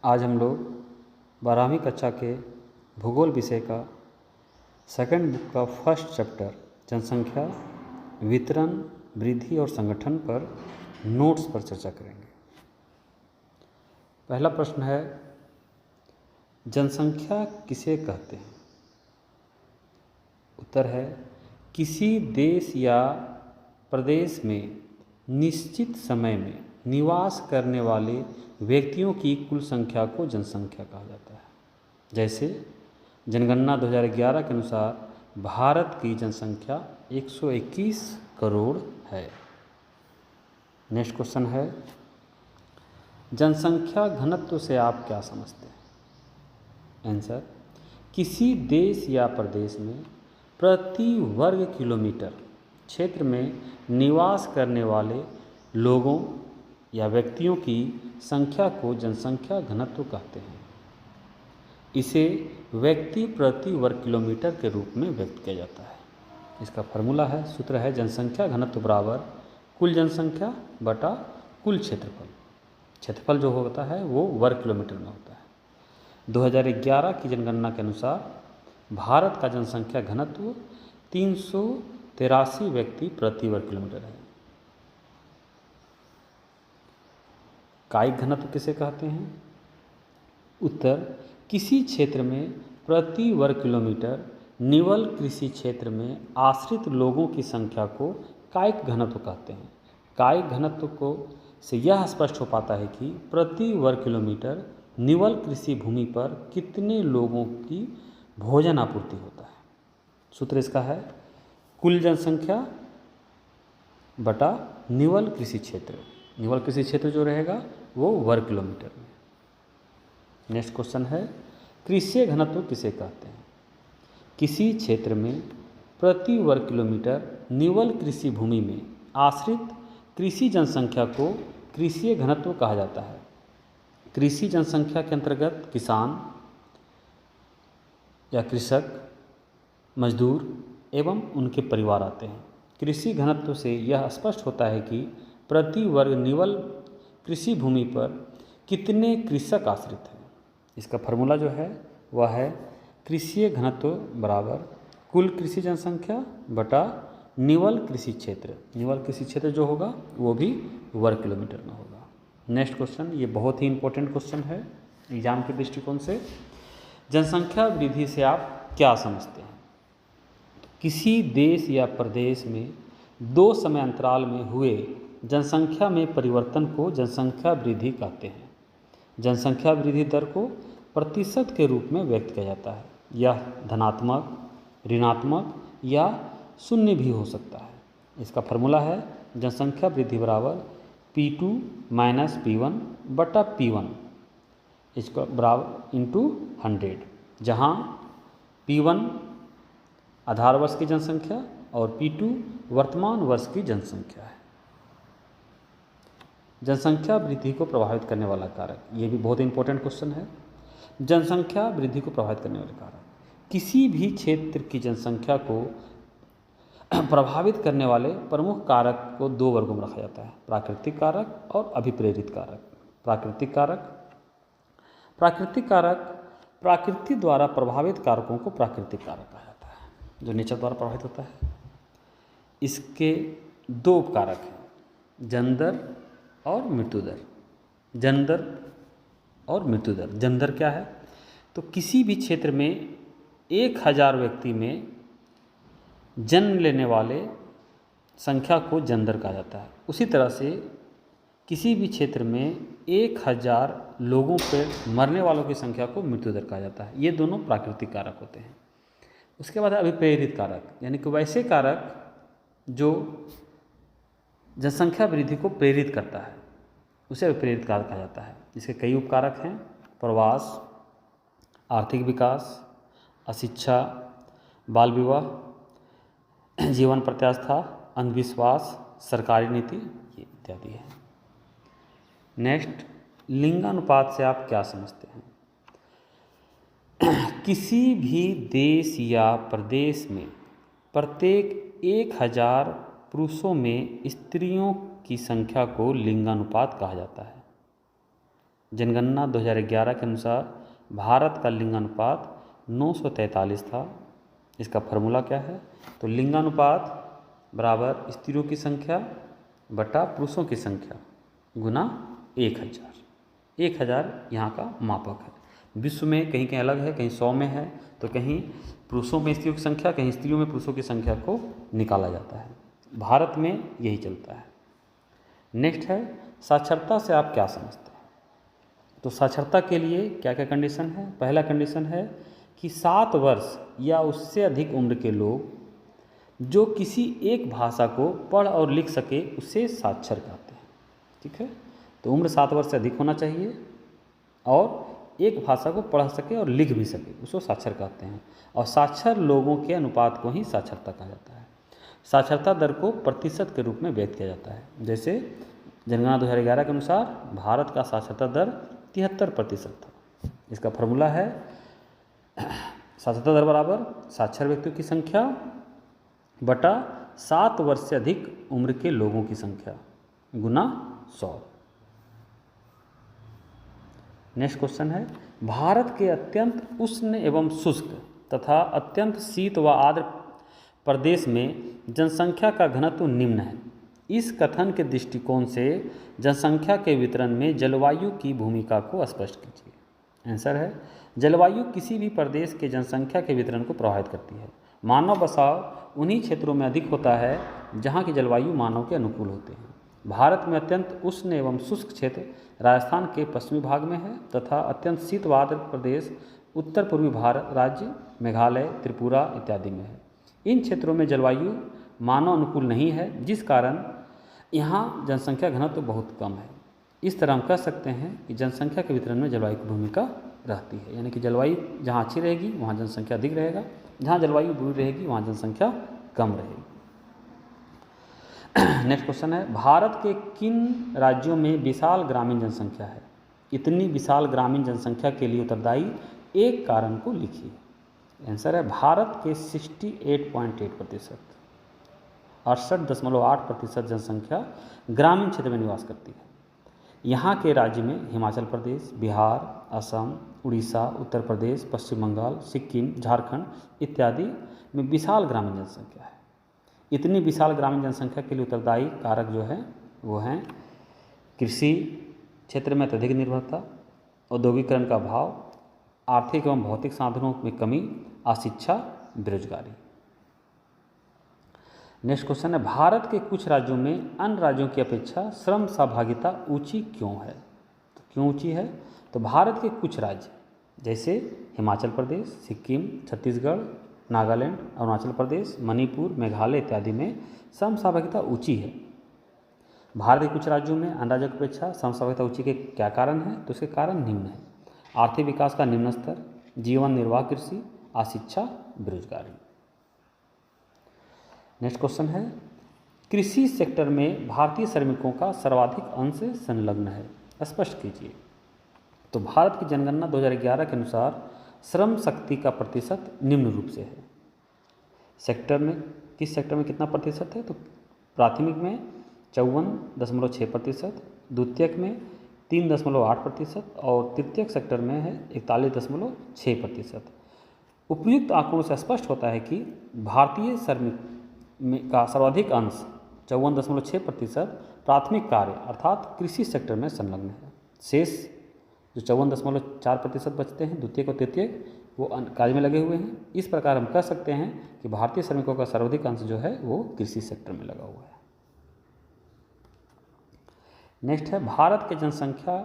आज हम लोग 12वीं कक्षा के भूगोल विषय का सेकंड बुक का फर्स्ट चैप्टर जनसंख्या वितरण वृद्धि और संगठन पर नोट्स पर चर्चा करेंगे। पहला प्रश्न है, जनसंख्या किसे कहते हैं? उत्तर है, किसी देश या प्रदेश में निश्चित समय में निवास करने वाले व्यक्तियों की कुल संख्या को जनसंख्या कहा जाता है। जैसे जनगणना 2011 के अनुसार भारत की जनसंख्या 121 करोड़ है। नेक्स्ट क्वेश्चन है, जनसंख्या घनत्व से आप क्या समझते हैं? आंसर, किसी देश या प्रदेश में प्रति वर्ग किलोमीटर क्षेत्र में निवास करने वाले लोगों या व्यक्तियों की संख्या को जनसंख्या घनत्व कहते हैं। इसे व्यक्ति प्रति वर्ग किलोमीटर के रूप में व्यक्त किया जाता है। इसका फॉर्मूला है, सूत्र है, जनसंख्या घनत्व बराबर कुल जनसंख्या बटा कुल क्षेत्रफल। क्षेत्रफल जो होता है वो वर्ग किलोमीटर में होता है। 2011 की जनगणना के अनुसार भारत का जनसंख्या घनत्व 383 व्यक्ति प्रति वर्ग किलोमीटर है। कायिक घनत्व किसे कहते हैं? उत्तर, किसी क्षेत्र में प्रति वर्ग किलोमीटर निवल कृषि क्षेत्र में आश्रित लोगों की संख्या को कायिक घनत्व कहते हैं। कायिक घनत्व को से यह स्पष्ट हो पाता है कि प्रति वर्ग किलोमीटर निवल कृषि भूमि पर कितने लोगों की भोजन आपूर्ति होता है। सूत्र इसका है, कुल जनसंख्या बटा निवल कृषि क्षेत्र। निवल कृषि क्षेत्र जो रहेगा वो वर्ग किलोमीटर में। नेक्स्ट क्वेश्चन है, कृषि घनत्व किसे कहते हैं? किसी क्षेत्र में प्रति वर्ग किलोमीटर निवल कृषि भूमि में आश्रित कृषि जनसंख्या को कृषि घनत्व कहा जाता है। कृषि जनसंख्या के अंतर्गत किसान या कृषक, मजदूर एवं उनके परिवार आते हैं। कृषि घनत्व से यह स्पष्ट होता है कि प्रति वर्ग निवल कृषि भूमि पर कितने कृषक आश्रित हैं। इसका फॉर्मूला जो है वह है, कृषि घनत्व बराबर कुल कृषि जनसंख्या बटा निवल कृषि क्षेत्र। निवल कृषि क्षेत्र जो होगा वो भी वर्ग किलोमीटर में होगा। नेक्स्ट क्वेश्चन, ये बहुत ही इंपॉर्टेंट क्वेश्चन है एग्जाम के दृष्टिकोण से। जनसंख्या वृद्धि से आप क्या समझते हैं? किसी देश या प्रदेश में 2 समय अंतराल में हुए जनसंख्या में परिवर्तन को जनसंख्या वृद्धि कहते हैं। जनसंख्या वृद्धि दर को प्रतिशत के रूप में व्यक्त किया जाता है। यह धनात्मक, ऋणात्मक या शून्य भी हो सकता है। इसका फॉर्मूला है, जनसंख्या वृद्धि बराबर P2 माइनस P1 बटा P1 इसका बराबर इंटू 100, जहाँ P1 आधार वर्ष की जनसंख्या और P2 वर्तमान वर्ष की जनसंख्या है। जनसंख्या वृद्धि को प्रभावित करने वाला कारक, ये भी बहुत इंपॉर्टेंट क्वेश्चन है। जनसंख्या वृद्धि को प्रभावित करने वाले कारक, किसी भी क्षेत्र की जनसंख्या को प्रभावित करने वाले प्रमुख कारक को 2 वर्गों में रखा जाता है, प्राकृतिक कारक और अभिप्रेरित कारक। प्राकृतिक कारक प्रकृति द्वारा प्रभावित कारकों को प्राकृतिक कारक कहा जाता है, जो नेचर द्वारा प्रभावित होता है। इसके 2 उपकारक हैं, जनदर और मृत्युदर। जनदर और मृत्युदर। जनदर क्या है? तो किसी भी क्षेत्र में 1000 व्यक्ति में जन्म लेने वाले संख्या को जनदर कहा जाता है। उसी तरह से किसी भी क्षेत्र में 1000 लोगों पर मरने वालों की संख्या को मृत्युदर कहा जाता है। ये दोनों प्राकृतिक कारक होते हैं। उसके बाद अभिप्रेरित कारक, यानी कि वैसे कारक जो जनसंख्या वृद्धि को प्रेरित करता है, उसे अभिप्रेरित कारक कहा जाता है। इसके कई उपकारक हैं, प्रवास, आर्थिक विकास, अशिक्षा, बाल विवाह, जीवन प्रत्याशा, अंधविश्वास, सरकारी नीति, ये इत्यादि है। नेक्स्ट, लिंगानुपात से आप क्या समझते हैं? किसी भी देश या प्रदेश में प्रत्येक 1000 पुरुषों में स्त्रियों की संख्या को लिंगानुपात कहा जाता है। जनगणना 2011 के अनुसार भारत का लिंगानुपात 943 था। इसका फॉर्मूला क्या है? तो लिंगानुपात बराबर स्त्रियों की संख्या बटा पुरुषों की संख्या गुना 1000। 1000 यहाँ का मापक है। विश्व में कहीं कहीं अलग है, कहीं 100 में है, तो कहीं पुरुषों में स्त्रियों की संख्या, कहीं स्त्रियों में पुरुषों की संख्या को निकाला जाता है। भारत में यही चलता है। नेक्स्ट है, साक्षरता से आप क्या समझते हैं? तो साक्षरता के लिए क्या क्या कंडीशन है? पहला कंडीशन है कि 7 वर्ष या उससे अधिक उम्र के लोग जो किसी एक भाषा को पढ़ और लिख सके उसे साक्षर कहते हैं। ठीक है, तो उम्र 7 वर्ष से अधिक होना चाहिए और एक भाषा को पढ़ सके और लिख भी सके, उसको साक्षर कहते हैं। और साक्षर लोगों के अनुपात को ही साक्षरता कहा जाता है। साक्षरता दर को प्रतिशत के रूप में व्यक्त किया जाता है। जैसे जनगणना 2011 के अनुसार भारत का साक्षरता दर 73% था। इसका फॉर्मूला है साक्षरता दर बराबर साक्षर व्यक्तियों की संख्या बटा 7 वर्ष से अधिक उम्र के लोगों की संख्या गुना 100। नेक्स्ट क्वेश्चन है, भारत के अत्यंत उष्ण एवं शुष्क तथा अत्यंत शीत व आर्द्र प्रदेश में जनसंख्या का घनत्व निम्न है। इस कथन के दृष्टिकोण से जनसंख्या के वितरण में जलवायु की भूमिका को स्पष्ट कीजिए। आंसर है, जलवायु किसी भी प्रदेश के जनसंख्या के वितरण को प्रभावित करती है। मानव बसाव उन्हीं क्षेत्रों में अधिक होता है जहाँ की जलवायु मानव के अनुकूल होते हैं। भारत में अत्यंत उष्ण एवं शुष्क क्षेत्र राजस्थान के पश्चिमी भाग में है तथा अत्यंत शीत व आर्द्र प्रदेश उत्तर पूर्वी भारत राज्य मेघालय, त्रिपुरा इत्यादि में है। इन क्षेत्रों में जलवायु मानव अनुकूल नहीं है, जिस कारण यहाँ जनसंख्या घनत्व बहुत कम है। इस तरह हम कह सकते हैं कि जनसंख्या के वितरण में जलवायु की भूमिका रहती है, यानी कि जलवायु जहाँ अच्छी रहेगी वहाँ जनसंख्या अधिक रहेगा, जहाँ जलवायु बुरी रहेगी वहाँ जनसंख्या कम रहेगी। नेक्स्ट क्वेश्चन है, भारत के किन राज्यों में विशाल ग्रामीण जनसंख्या है? इतनी विशाल ग्रामीण जनसंख्या के लिए उत्तरदायी एक कारण को लिखिए। आंसर है, भारत के 68.8%, 68.8% जनसंख्या ग्रामीण क्षेत्र में निवास करती है। यहाँ के राज्य में हिमाचल प्रदेश, बिहार, असम, उड़ीसा, उत्तर प्रदेश, पश्चिम बंगाल, सिक्किम, झारखंड इत्यादि में विशाल ग्रामीण जनसंख्या है। इतनी विशाल ग्रामीण जनसंख्या के लिए उत्तरदायी कारक जो है वो हैं कृषि क्षेत्र में अत्यधिक निर्भरता, औद्योगिकरण का अभाव, आर्थिक एवं भौतिक साधनों में कमी, अशिक्षा, बेरोजगारी। नेक्स्ट क्वेश्चन है, भारत के कुछ राज्यों में अन्य राज्यों की अपेक्षा श्रम सहभागिता ऊंची क्यों है? तो क्यों ऊंची है? तो भारत के कुछ राज्य जैसे हिमाचल प्रदेश, सिक्किम, छत्तीसगढ़, नागालैंड, अरुणाचल प्रदेश, मणिपुर, मेघालय इत्यादि में श्रम सहभागिता ऊंची है। भारत के कुछ राज्यों में अन्य राज्यों की अपेक्षा श्रम सहभागिता ऊंची के क्या कारण है? तो इसके कारण निम्न है: आर्थिक विकास का निम्न स्तर, जीवन निर्वाह कृषि, अशिक्षा, बेरोजगारी। नेक्स्ट क्वेश्चन है, कृषि सेक्टर में भारतीय श्रमिकों का सर्वाधिक अंश संलग्न है, स्पष्ट कीजिए। तो भारत की जनगणना 2011 के अनुसार श्रम शक्ति का प्रतिशत निम्न रूप से है। सेक्टर में किस सेक्टर में कितना प्रतिशत है? तो प्राथमिक में 54.6%, द्वितीयक में 3.8% और तृतीयक सेक्टर में है 41.6%। उपयुक्त आंकड़ों से स्पष्ट होता है कि भारतीय श्रमिक का सर्वाधिक अंश 54.6% प्राथमिक कार्य अर्थात कृषि सेक्टर में संलग्न है। शेष जो 54.4% बचते हैं द्वितीयक और तृतीयक वो कार्य में लगे हुए हैं। इस प्रकार हम कह सकते हैं कि भारतीय श्रमिकों का सर्वाधिक अंश जो है वो कृषि सेक्टर में लगा हुआ है। नेक्स्ट है, भारत के जनसंख्या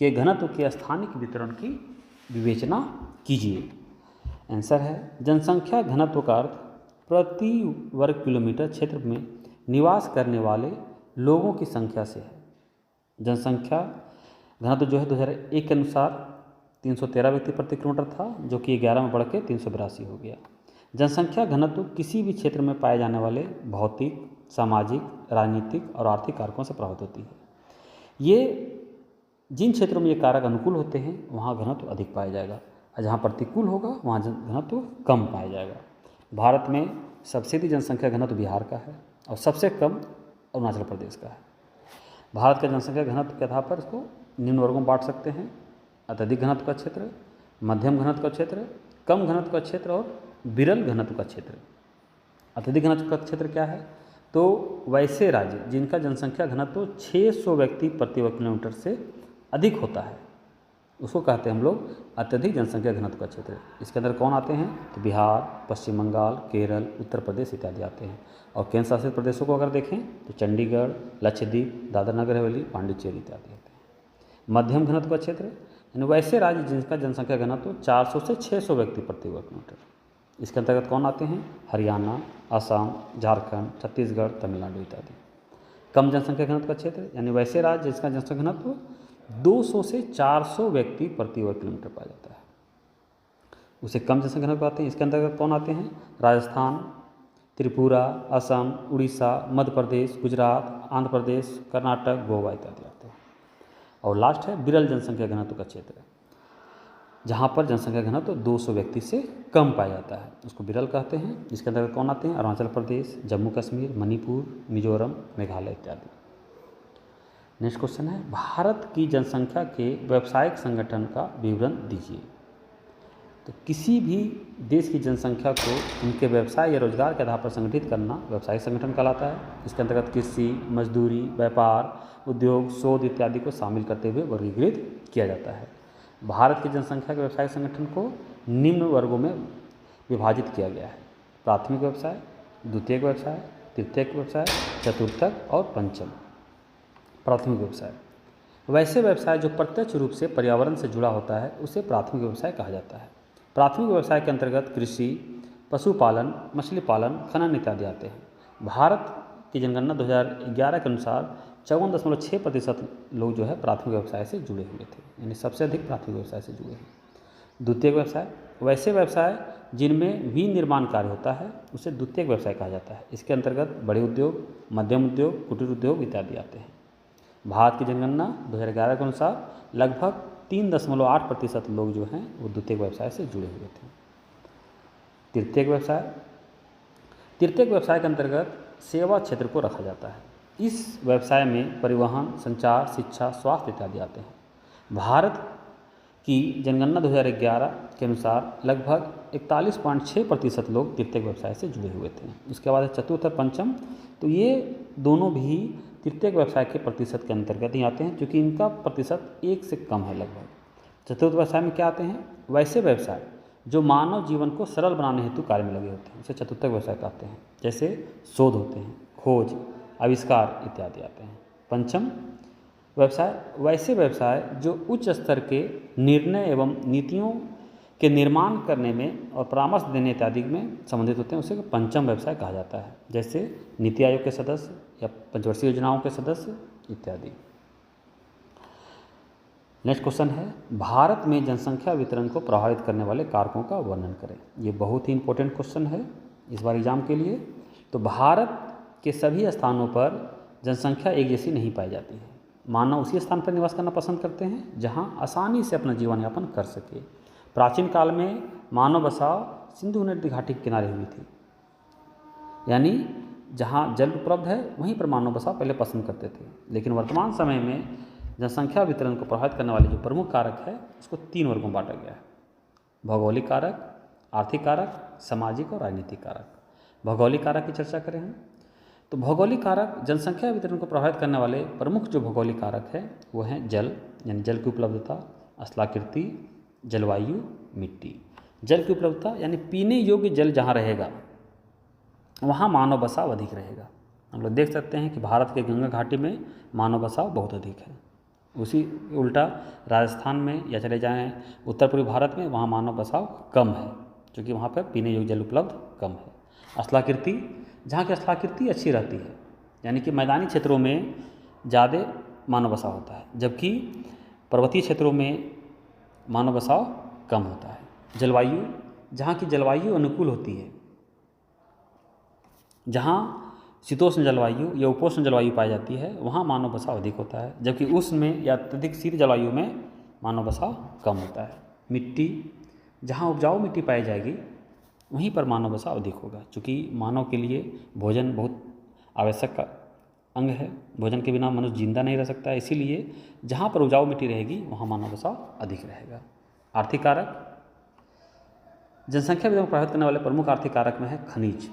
के घनत्व के स्थानिक वितरण की विवेचना कीजिए। आंसर है, जनसंख्या घनत्व का अर्थ प्रति वर्ग किलोमीटर क्षेत्र में निवास करने वाले लोगों की संख्या से है। जनसंख्या घनत्व जो है 2001 के अनुसार 313 व्यक्ति प्रति किलोमीटर था, जो कि 11 में बढ़ के 382 हो गया। जनसंख्या घनत्व किसी भी क्षेत्र में पाए जाने वाले भौतिक, सामाजिक, राजनीतिक और आर्थिक कारकों से प्रभावित होती है। ये जिन क्षेत्रों में ये कारक अनुकूल होते हैं वहाँ घनत्व अधिक पाया जाएगा और जहाँ प्रतिकूल होगा वहाँ घनत्व कम पाया जाएगा। भारत में सबसे अधिक जनसंख्या घनत्व बिहार का है और सबसे कम अरुणाचल प्रदेश का है। भारत का जनसंख्या घनत्व के आधार पर इसको निम्न वर्गों में बांट सकते हैं: अत्यधिक घनत्व का क्षेत्र, मध्यम घनत्व का क्षेत्र, कम घनत्व का क्षेत्र और विरल घनत्व का क्षेत्र। अत्यधिक घनत्व का क्षेत्र क्या है? तो वैसे राज्य जिनका जनसंख्या घनत्व 600 व्यक्ति प्रति वर्ग किलोमीटर से अधिक होता है, उसको कहते हैं हम लोग अत्यधिक जनसंख्या घनत्व का क्षेत्र। इसके अंदर कौन आते हैं? तो बिहार, पश्चिम बंगाल, केरल, उत्तर प्रदेश इत्यादि आते हैं। और केंद्र शासित प्रदेशों को अगर देखें तो चंडीगढ़, लक्षद्वीप, दादरा नगर हवेली, पांडिचेरी इत्यादि आते हैं। मध्यम घनत्व का क्षेत्र यानी वैसे राज्य जिनका जनसंख्या घनत्व 400 से 600 व्यक्ति प्रति वर्ग किलोमीटर। इसके अंतर्गत कौन आते हैं? हरियाणा, असम, झारखंड, छत्तीसगढ़, तमिलनाडु इत्यादि। कम जनसंख्या घनत्व का क्षेत्र यानी वैसे राज्य जिसका जनसंख्या घनत्व 200 से 400 व्यक्ति प्रति वर्ग किलोमीटर पाया जाता है, उसे कम जनसंख्या घनत्व आते हैं। इसके अंतर्गत कौन आते हैं? राजस्थान, त्रिपुरा, असम, उड़ीसा, मध्य प्रदेश, गुजरात, आंध्र प्रदेश, कर्नाटक, गोवा इत्यादि आते हैं। और लास्ट है विरल जनसंख्या घनत्व का क्षेत्र, जहाँ पर जनसंख्या घनत्व 200 व्यक्ति से कम पाया जाता है, उसको विरल कहते हैं। इसके अंतर्गत कौन आते हैं? अरुणाचल प्रदेश, जम्मू कश्मीर, मणिपुर, मिजोरम, मेघालय इत्यादि। नेक्स्ट क्वेश्चन है, भारत की जनसंख्या के व्यावसायिक संगठन का विवरण दीजिए। तो किसी भी देश की जनसंख्या को उनके व्यवसाय या रोजगार के आधार पर संगठित करना व्यावसायिक संगठन कहलाता है। इसके अंतर्गत कृषि, मजदूरी, व्यापार, उद्योग, शोध इत्यादि को शामिल करते हुए वर्गीकृत किया जाता है। भारत की जनसंख्या के व्यवसायिक संगठन को निम्न वर्गों में विभाजित किया गया है: प्राथमिक व्यवसाय, द्वितीयक व्यवसाय, तृतीयक व्यवसाय, चतुर्थक और पंचम। प्राथमिक व्यवसाय वैसे व्यवसाय जो प्रत्यक्ष रूप से पर्यावरण से जुड़ा होता है उसे प्राथमिक व्यवसाय कहा जाता है। प्राथमिक व्यवसाय के अंतर्गत कृषि, पशुपालन, मछली पालन, खनन इत्यादि आते हैं। भारत की जनगणना 2011 के अनुसार 54.6% लोग जो है प्राथमिक व्यवसाय से जुड़े हुए थे, यानी सबसे अधिक प्राथमिक व्यवसाय से जुड़े हैं। द्वितीयक व्यवसाय वैसे व्यवसाय जिनमें विनिर्माण कार्य होता है उसे द्वितीयक व्यवसाय कहा जाता है। इसके अंतर्गत बड़े उद्योग, मध्यम उद्योग, कुटीर उद्योग इत्यादि आते हैं। भारत की जनगणना 2011 के अनुसार लगभग 3.8% लोग जो हैं वो द्वितीयक व्यवसाय से जुड़े हुए थे। तृतीयक व्यवसाय के अंतर्गत सेवा क्षेत्र को रखा जाता है। इस व्यवसाय में परिवहन, संचार, शिक्षा, स्वास्थ्य इत्यादि आते हैं। भारत की जनगणना 2011 के अनुसार लगभग 41.6% लोग तृतीयक व्यवसाय से जुड़े हुए थे। इसके बाद चतुर्थ और पंचम, तो ये दोनों भी तृतीयक व्यवसाय के प्रतिशत के अंतर्गत ही आते हैं, क्योंकि इनका प्रतिशत 1 से कम है लगभग। चतुर्थ व्यवसाय में क्या आते हैं? वैसे व्यवसाय जो मानव जीवन को सरल बनाने हेतु कार्य में लगे होते हैं, उसे चतुर्थक व्यवसाय कहते हैं। जैसे शोध होते हैं, खोज, आविष्कार इत्यादि आते हैं। पंचम व्यवसाय वैसे व्यवसाय जो उच्च स्तर के निर्णय एवं नीतियों के निर्माण करने में और परामर्श देने इत्यादि में संबंधित होते हैं, उसे पंचम व्यवसाय कहा जाता है। जैसे नीति आयोग के सदस्य या पंचवर्षीय योजनाओं के सदस्य इत्यादि। नेक्स्ट क्वेश्चन है, भारत में जनसंख्या वितरण को प्रभावित करने वाले कारकों का वर्णन करें। ये बहुत ही इंपॉर्टेंट क्वेश्चन है इस बार एग्जाम के लिए। तो भारत के सभी स्थानों पर जनसंख्या एक जैसी नहीं पाई जाती है। मानव उसी स्थान पर निवास करना पसंद करते हैं जहां आसानी से अपना जीवन यापन कर सके। प्राचीन काल में मानव बसाव सिंधु नदी घाटी के किनारे हुई थी, यानी जहां जल उपलब्ध है वहीं पर मानव बसाव पहले पसंद करते थे। लेकिन वर्तमान समय में जनसंख्या वितरण को प्रभावित करने वाले जो प्रमुख कारक है उसको 3 वर्गों में बांटा गया है: भौगोलिक कारक, आर्थिक कारक, सामाजिक और राजनीतिक कारक। भौगोलिक कारक की चर्चा करें हम, तो भौगोलिक कारक जनसंख्या वितरण को प्रभावित करने वाले प्रमुख जो भौगोलिक कारक है वो हैं जल, यानी जल की उपलब्धता, स्थलाकृति, जलवायु, मिट्टी। जल की उपलब्धता यानी पीने योग्य जल जहाँ रहेगा वहाँ मानव बसाव अधिक रहेगा। हम लोग देख सकते हैं कि भारत के गंगा घाटी में मानव बसाव बहुत अधिक है। उसी उल्टा राजस्थान में या चले जाएं उत्तर पूर्वी भारत में, वहाँ मानव बसाव कम है, क्योंकि वहाँ पर पीने योग्य जल उपलब्ध कम है। स्थलाकृति, जहाँ की स्थलाकृति अच्छी रहती है, यानी कि मैदानी क्षेत्रों में ज़्यादा मानव बसाव होता है, जबकि पर्वतीय क्षेत्रों में मानव बसाव कम होता है। जलवायु, जहाँ की जलवायु अनुकूल होती है, जहाँ शीतोष्ण जलवायु या उपोष्ण जलवायु पाई जाती है वहाँ मानव बसाव अधिक होता है, जबकि उष्ण में या अत्यधिक शीत जलवायु में मानव बसाव कम होता है। मिट्टी, जहाँ उपजाऊ मिट्टी पाई जाएगी वहीं पर मानव बसाव अधिक होगा, क्योंकि मानव के लिए भोजन बहुत आवश्यक अंग है। भोजन के बिना मनुष्य जिंदा नहीं रह सकता है, इसीलिए जहाँ पर उपजाऊ मिट्टी रहेगी वहाँ मानव बसाव अधिक रहेगा। आर्थिक कारक, जनसंख्या वृद्धि को प्रभावित करने वाले प्रमुख आर्थिक कारक में है खनिज,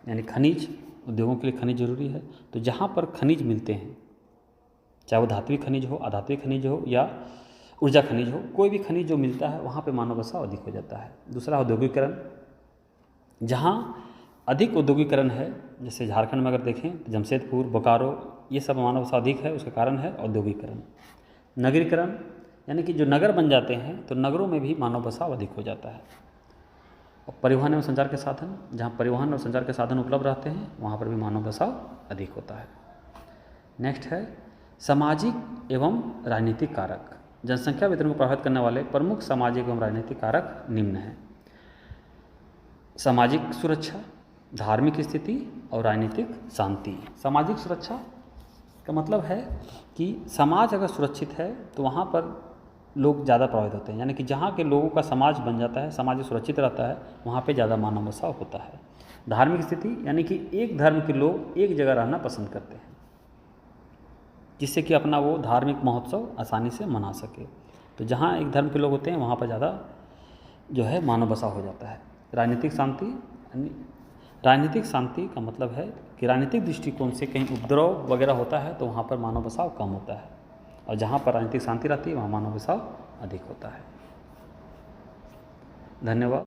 यानी खनिज उद्योगों के लिए खनिज जरूरी है। तो जहाँ पर खनिज मिलते हैं, चाहे वो धात्विक खनिज हो, अधात्विक खनिज हो या ऊर्जा खनिज हो, कोई भी खनिज जो मिलता है वहाँ पे मानव बसाव अधिक हो जाता है। दूसरा औद्योगिकरण, जहाँ अधिक औद्योगिकरण है, जैसे झारखंड में अगर देखें तो जमशेदपुर, बोकारो, ये सब मानव बसाव अधिक है, उसका कारण है औद्योगिकरण। नगरीकरण, यानी कि जो नगर बन जाते हैं तो नगरों में भी मानव बसाव अधिक हो जाता है। और परिवहन एवं संचार के साधन, जहाँ परिवहन और संचार के साधन उपलब्ध रहते हैं वहाँ पर भी मानव बसाव अधिक होता है। नेक्स्ट है सामाजिक एवं राजनीतिक कारक। जनसंख्या वितरण को प्रभावित करने वाले प्रमुख सामाजिक एवं राजनीतिक कारक निम्न हैं: सामाजिक सुरक्षा, धार्मिक स्थिति और राजनीतिक शांति। सामाजिक सुरक्षा का मतलब है कि समाज अगर सुरक्षित है तो वहाँ पर लोग ज़्यादा प्रभावित होते हैं, यानी कि जहाँ के लोगों का समाज बन जाता है, समाज सुरक्षित रहता है, वहाँ पे ज़्यादा मानव बसाव होता है। धार्मिक स्थिति, यानी कि एक धर्म के लोग एक जगह रहना पसंद करते हैं, जिससे कि अपना वो धार्मिक महोत्सव आसानी से मना सके। तो जहाँ एक धर्म के लोग होते हैं वहाँ पर ज़्यादा जो है मानव बसाव हो जाता है। राजनीतिक शांति, राजनीतिक शांति का मतलब है कि राजनीतिक दृष्टिकोण से कहीं उपद्रव वगैरह होता है तो वहाँ पर मानव बसाव कम होता है, और जहाँ पर राजनीतिक शांति रहती है वहाँ मानव बसाव अधिक होता है। धन्यवाद।